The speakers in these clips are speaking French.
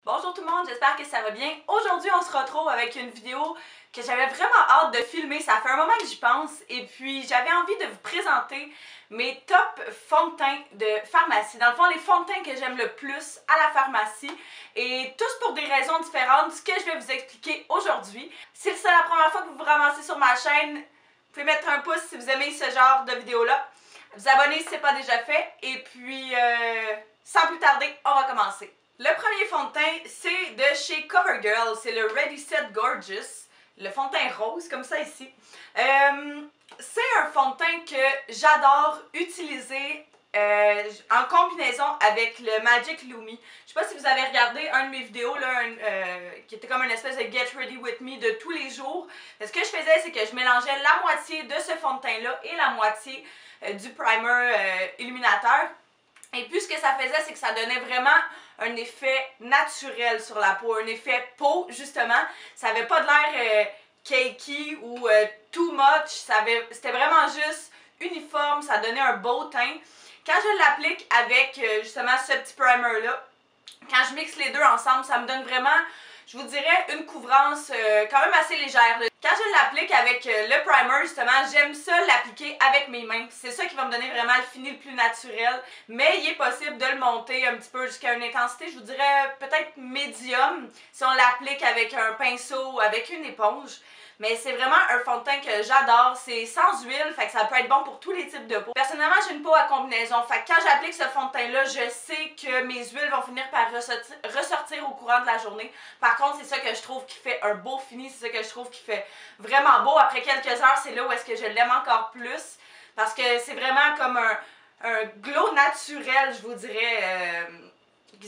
Bonjour tout le monde, j'espère que ça va bien. Aujourd'hui, on se retrouve avec une vidéo que j'avais vraiment hâte de filmer. Ça fait un moment que j'y pense et puis j'avais envie de vous présenter mes top fonds de teint de pharmacie. Dans le fond, les fonds de teint que j'aime le plus à la pharmacie et tous pour des raisons différentes, ce que je vais vous expliquer aujourd'hui. Si c'est la première fois que vous vous ramassez sur ma chaîne, vous pouvez mettre un pouce si vous aimez ce genre de vidéo-là. Vous abonner si ce n'est pas déjà fait et puis sans plus tarder, on va commencer. Le premier fond de teint, c'est de chez CoverGirl, c'est le Ready Set Gorgeous, le fond de teint rose, comme ça ici. C'est un fond de teint que j'adore utiliser en combinaison avec le Magic Lumi. Je sais pas si vous avez regardé un de mes vidéos là, qui était comme une espèce de Get Ready With Me de tous les jours. Ce que je faisais, c'est que je mélangeais la moitié de ce fond de teint-là et la moitié du primer illuminateur. Et puis ce que ça faisait, c'est que ça donnait vraiment un effet naturel sur la peau, un effet peau justement. Ça avait pas de l'air cakey ou too much, c'était vraiment juste uniforme, ça donnait un beau teint. Quand je l'applique avec justement ce petit primer là, quand je mixe les deux ensemble, ça me donne vraiment, je vous dirais, une couvrance quand même assez légère. Quand je l'applique avec le primer, justement, j'aime ça l'appliquer avec mes mains. C'est ça qui va me donner vraiment le fini le plus naturel. Mais il est possible de le monter un petit peu jusqu'à une intensité, je vous dirais peut-être médium, si on l'applique avec un pinceau ou avec une éponge. Mais c'est vraiment un fond de teint que j'adore. C'est sans huile, fait que ça peut être bon pour tous les types de peau. Personnellement, j'ai une peau à combinaison, fait que quand j'applique ce fond de teint-là, je sais que mes huiles vont finir par ressortir au courant de la journée. Par contre, c'est ça que je trouve qui fait un beau fini, c'est ça que je trouve qui fait vraiment beau. Après quelques heures, c'est là où est-ce que je l'aime encore plus. Parce que c'est vraiment comme un glow naturel, je vous dirais.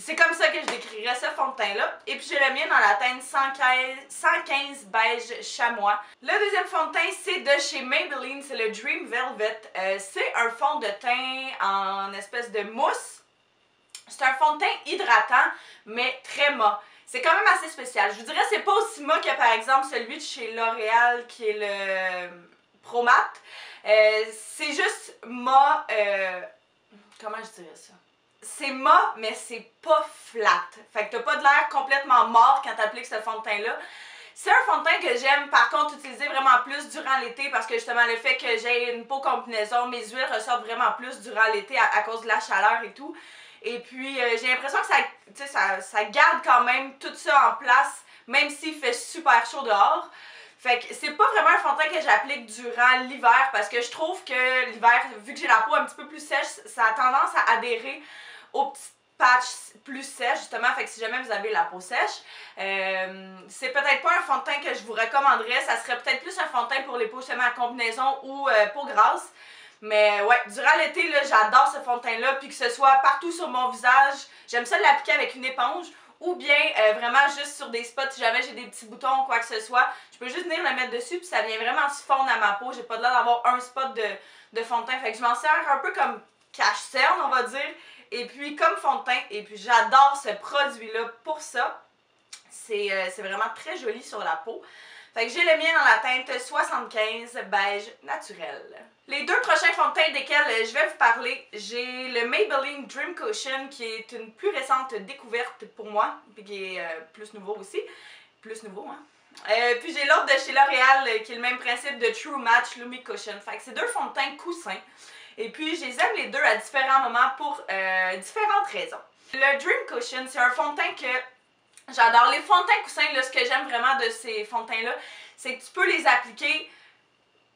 C'est comme ça que je décrirais ce fond de teint-là. Et puis j'ai le mien dans la teinte 115 beige chamois. Le deuxième fond de teint, c'est de chez Maybelline, c'est le Dream Velvet. C'est un fond de teint en espèce de mousse. C'est un fond de teint hydratant, mais très mat. C'est quand même assez spécial. Je vous dirais c'est pas aussi mat que par exemple celui de chez L'Oréal qui est le Pro Matte. C'est juste mat... comment je dirais ça? C'est mat, mais c'est pas flat. Fait que t'as pas de l'air complètement mort quand t'appliques ce fond de teint-là. C'est un fond de teint que j'aime par contre utiliser vraiment plus durant l'été parce que justement le fait que j'ai une peau combinaison, mes huiles ressortent vraiment plus durant l'été à cause de la chaleur et tout. Et puis j'ai l'impression que ça garde quand même tout ça en place, même s'il fait super chaud dehors. Fait que c'est pas vraiment un fond de teint que j'applique durant l'hiver parce que je trouve que l'hiver, vu que j'ai la peau un petit peu plus sèche, ça a tendance à adhérer aux petites patchs plus sèches justement, fait que si jamais vous avez la peau sèche, c'est peut-être pas un fond de teint que je vous recommanderais, ça serait peut-être plus un fond de teint pour les peaux justement à combinaison ou peau grasse. Mais ouais, durant l'été, j'adore ce fond de teint-là, puis que ce soit partout sur mon visage, j'aime ça l'appliquer avec une éponge, ou bien vraiment juste sur des spots, si jamais j'ai des petits boutons ou quoi que ce soit, je peux juste venir le mettre dessus, puis ça vient vraiment se fondre à ma peau, j'ai pas l'air d'avoir un spot de fond de teint, fait que je m'en sers un peu comme cache-cerne, on va dire, et puis comme fond de teint, et puis j'adore ce produit-là pour ça, c'est vraiment très joli sur la peau. Fait que j'ai le mien dans la teinte 75 beige naturel. Les deux prochains fonds de teint desquels je vais vous parler, j'ai le Maybelline Dream Cushion qui est une plus récente découverte pour moi, puis qui est plus nouveau aussi. Plus nouveau, hein? Puis j'ai l'autre de chez L'Oréal qui est le même principe de True Match Lumi Cushion. Fait que c'est deux fonds de teint coussins. Et puis je les aime les deux à différents moments pour différentes raisons. Le Dream Cushion, c'est un fond de teint que j'adore. Les fonds de teint coussins, là, ce que j'aime vraiment de ces fonds de teint-là, c'est que tu peux les appliquer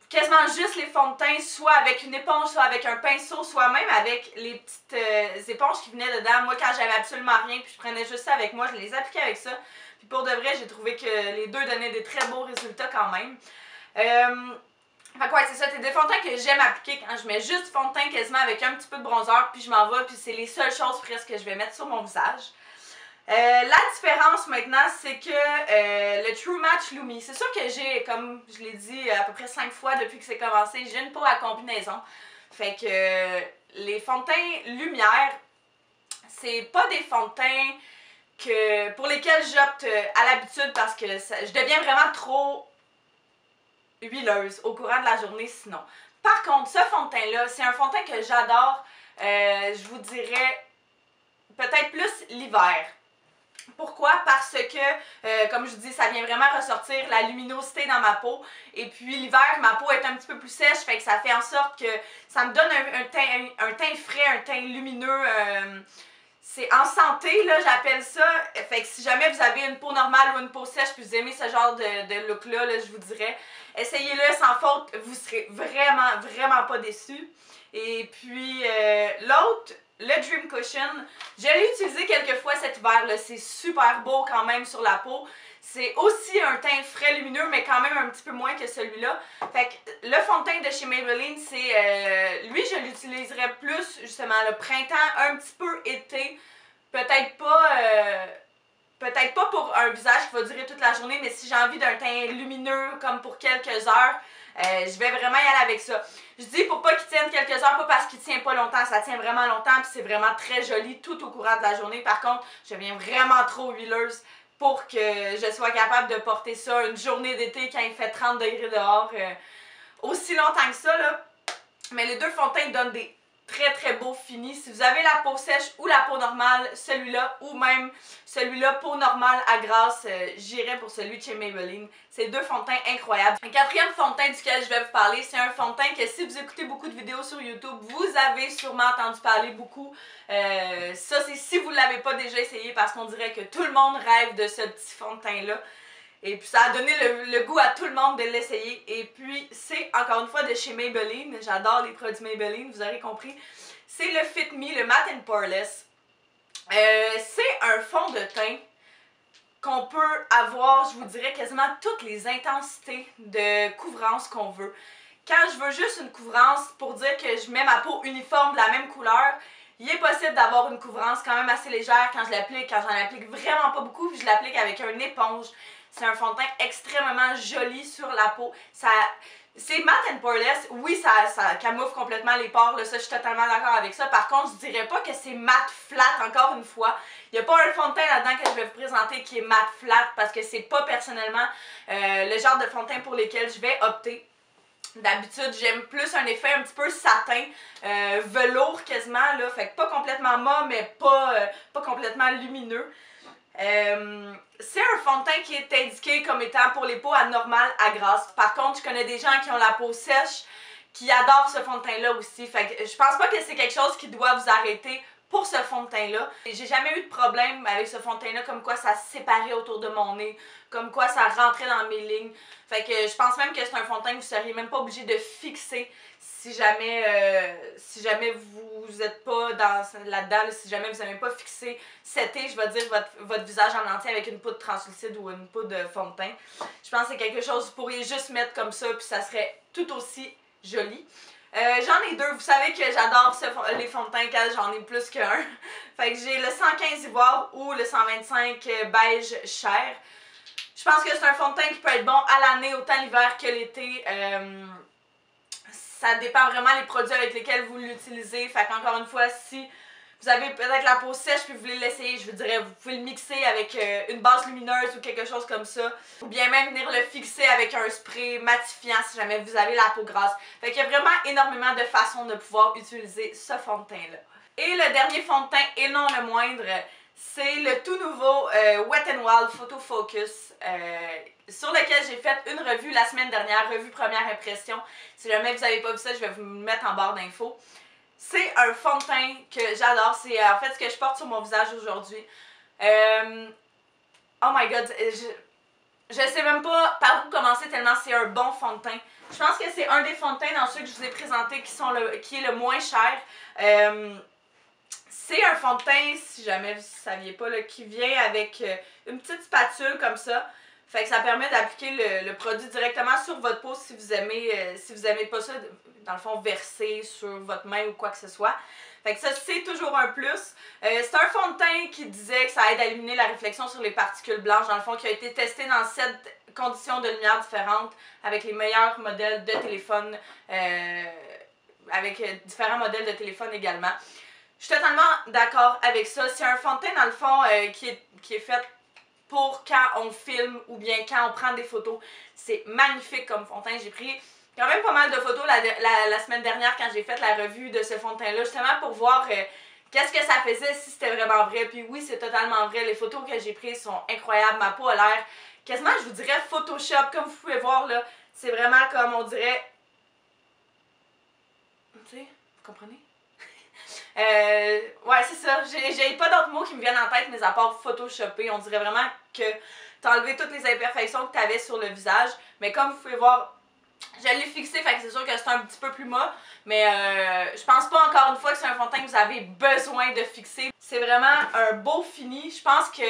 quasiment juste les fonds de teint, soit avec une éponge, soit avec un pinceau, soit même avec les petites éponges qui venaient dedans. Moi, quand j'avais absolument rien, puis je prenais juste ça avec moi, je les appliquais avec ça. Puis pour de vrai, j'ai trouvé que les deux donnaient des très beaux résultats quand même. Fait que ouais, c'est ça, c'est des fonds de teint que j'aime appliquer quand je mets juste du fond de teint quasiment avec un petit peu de bronzer, puis je m'en vais, puis c'est les seules choses presque que je vais mettre sur mon visage. La différence maintenant, c'est que le True Match Lumi, c'est sûr que j'ai, comme je l'ai dit à peu près 5 fois depuis que c'est commencé, j'ai une peau à combinaison. Fait que les fonds de teint lumière, c'est pas des fonds de teint pour lesquels j'opte à l'habitude parce que je deviens vraiment trop huileuse au courant de la journée sinon. Par contre, ce fond de teint-là, c'est un fond de teint que j'adore, je vous dirais peut-être plus l'hiver. Pourquoi? Parce que, comme je vous dis, ça vient vraiment ressortir la luminosité dans ma peau. Et puis l'hiver, ma peau est un petit peu plus sèche, fait que ça fait en sorte que ça me donne un teint frais, un teint lumineux. C'est en santé, là, j'appelle ça. Fait que si jamais vous avez une peau normale ou une peau sèche, puis vous aimez ce genre de look-là, là, je vous dirais, essayez-le sans faute, vous serez vraiment, vraiment pas déçus. Et puis, l'autre, le Dream Cushion, je l'ai utilisé quelques fois cet hiver, là, c'est super beau quand même sur la peau. C'est aussi un teint frais lumineux, mais quand même un petit peu moins que celui-là. Fait que le fond de teint de chez Maybelline, c'est... lui, je l'utiliserais plus, justement, le printemps, un petit peu été. Peut-être pas pour un visage qui va durer toute la journée, mais si j'ai envie d'un teint lumineux, comme pour quelques heures, je vais vraiment y aller avec ça. Je dis pour pas qu'il tienne quelques heures, pas parce qu'il tient pas longtemps, ça tient vraiment longtemps, puis c'est vraiment très joli tout au courant de la journée. Par contre, je deviens vraiment trop huileuse pour que je sois capable de porter ça une journée d'été quand il fait 30 degrés dehors, aussi longtemps que ça, là. Mais les deux fonds de teint donnent des très beaux finis. Si vous avez la peau sèche ou la peau normale, celui-là, ou même celui-là, peau normale à grasse, j'irais pour celui de chez Maybelline. C'est deux fonds de teint incroyables. Un quatrième fond de teint duquel je vais vous parler, c'est un fond de teint que si vous écoutez beaucoup de vidéos sur YouTube, vous avez sûrement entendu parler beaucoup. Ça, c'est si vous ne l'avez pas déjà essayé, parce qu'on dirait que tout le monde rêve de ce petit fond de teint-là. Et puis ça a donné le goût à tout le monde de l'essayer. Et puis c'est encore une fois de chez Maybelline. J'adore les produits Maybelline, vous aurez compris. C'est le Fit Me, le Matte and Poreless. C'est un fond de teint qu'on peut avoir, je vous dirais, quasiment toutes les intensités de couvrance qu'on veut. Quand je veux juste une couvrance pour dire que je mets ma peau uniforme de la même couleur, il est possible d'avoir une couvrance quand même assez légère quand je l'applique, quand j'en applique vraiment pas beaucoup, puis je l'applique avec une éponge. C'est un fond de teint extrêmement joli sur la peau. C'est matte and poreless. Oui, ça camoufle complètement les pores. Là, ça, je suis totalement d'accord avec ça. Par contre, je dirais pas que c'est matte flat, encore une fois. Il n'y a pas un fond de teint là-dedans que je vais vous présenter qui est matte flat parce que c'est pas personnellement le genre de fond de teint pour lesquels je vais opter. D'habitude, j'aime plus un effet un petit peu satin, velours quasiment, là. Fait que pas complètement mat, mais pas complètement lumineux. C'est un fond de teint qui est indiqué comme étant pour les peaux anormales à grasse. Par contre, je connais des gens qui ont la peau sèche qui adorent ce fond de teint là aussi. Fait que je pense pas que c'est quelque chose qui doit vous arrêter pour ce fond de teint là. J'ai jamais eu de problème avec ce fond de teint là, comme quoi ça se séparait autour de mon nez, comme quoi ça rentrait dans mes lignes. Fait que je pense même que c'est un fond de teint que vous seriez même pas obligé de fixer si jamais vous n'êtes pas là-dedans, si jamais vous n'avez pas fixé setter, je vais dire, votre visage en entier avec une poudre translucide ou une poudre de fond de teint. Je pense que c'est quelque chose que vous pourriez juste mettre comme ça, puis ça serait tout aussi joli. J'en ai deux. Vous savez que j'adore les fonds de teint quand j'en ai plus qu'un. Fait que j'ai le 115 ivoire ou le 125 beige chair. Je pense que c'est un fond de teint qui peut être bon à l'année, autant l'hiver que l'été. Ça dépend vraiment des produits avec lesquels vous l'utilisez. Fait qu'encore une fois, si vous avez peut-être la peau sèche puis vous voulez l'essayer, je vous dirais, vous pouvez le mixer avec une base lumineuse ou quelque chose comme ça. Ou bien même venir le fixer avec un spray matifiant si jamais vous avez la peau grasse. Fait qu'il y a vraiment énormément de façons de pouvoir utiliser ce fond de teint-là. Et le dernier fond de teint, et non le moindre, c'est le tout nouveau Wet n Wild Photo Focus sur lequel j'ai fait une revue la semaine dernière, revue première impression. Si jamais vous n'avez pas vu ça, je vais vous le mettre en barre d'infos. C'est un fond de teint que j'adore. C'est en fait ce que je porte sur mon visage aujourd'hui. Oh my god, je sais même pas par où commencer tellement c'est un bon fond de teint. Je pense que c'est un des fonds de teint dans ceux que je vous ai présentés qui est le moins cher. C'est un fond de teint, si jamais vous ne saviez pas, là, qui vient avec une petite spatule comme ça. Fait que ça permet d'appliquer le produit directement sur votre peau si vous aimez pas ça, dans le fond, verser sur votre main ou quoi que ce soit. Fait que ça, c'est toujours un plus. C'est un fond de teint qui disait que ça aide à éliminer la réflexion sur les particules blanches, dans le fond, qui a été testé dans 7 conditions de lumière différentes avec les meilleurs modèles de téléphone, avec différents modèles de téléphone également. Je suis totalement d'accord avec ça. C'est un fond de teint, dans le fond, qui est fait pour quand on filme ou bien quand on prend des photos. C'est magnifique comme fond de teint. J'ai pris quand même pas mal de photos la semaine dernière quand j'ai fait la revue de ce fond de teint-là, justement pour voir qu'est-ce que ça faisait si c'était vraiment vrai. Puis oui, c'est totalement vrai. Les photos que j'ai prises sont incroyables. Ma peau a l'air quasiment, je vous dirais, Photoshop. Comme vous pouvez voir, là, c'est vraiment comme on dirait... Tu sais, vous comprenez? Ouais, c'est ça. J'ai pas d'autres mots qui me viennent en tête, mais à part photoshopper. On dirait vraiment que t'as enlevé toutes les imperfections que t'avais sur le visage. Mais comme vous pouvez voir, je l'ai fixé, fait que c'est sûr que c'est un petit peu plus mat. Mais je pense pas encore une fois que c'est un fond de teint que vous avez besoin de fixer. C'est vraiment un beau fini. Je pense que,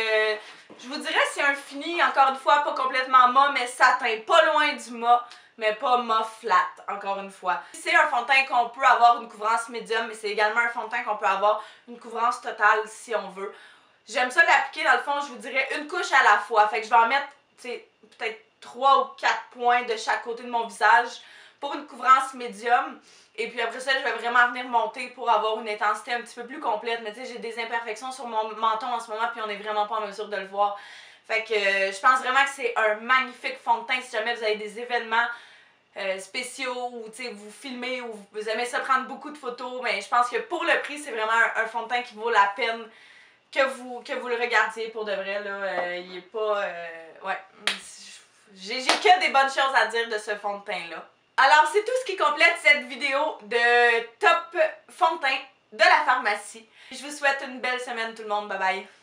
je vous dirais, c'est un fini, encore une fois, pas complètement mat, mais satin. Pas loin du mat, mais pas mat flat, encore une fois. C'est un fond de teint qu'on peut avoir une couvrance médium, mais c'est également un fond de teint qu'on peut avoir une couvrance totale si on veut. J'aime ça l'appliquer, dans le fond, je vous dirais une couche à la fois. Fait que je vais en mettre, tu sais, peut-être 3 ou 4 points de chaque côté de mon visage pour une couvrance médium. Et puis après ça, je vais vraiment venir monter pour avoir une intensité un petit peu plus complète. Mais tu sais, j'ai des imperfections sur mon menton en ce moment, puis on n'est vraiment pas en mesure de le voir. Fait que je pense vraiment que c'est un magnifique fond de teint si jamais vous avez des événements spéciaux ou vous filmez ou vous aimez ça prendre beaucoup de photos. Mais je pense que pour le prix, c'est vraiment un fond de teint qui vaut la peine que vous le regardiez pour de vrai. Là, il est pas... ouais, j'ai que des bonnes choses à dire de ce fond de teint-là. Alors, c'est tout ce qui complète cette vidéo de top fond de teint de la pharmacie. Je vous souhaite une belle semaine tout le monde. Bye bye!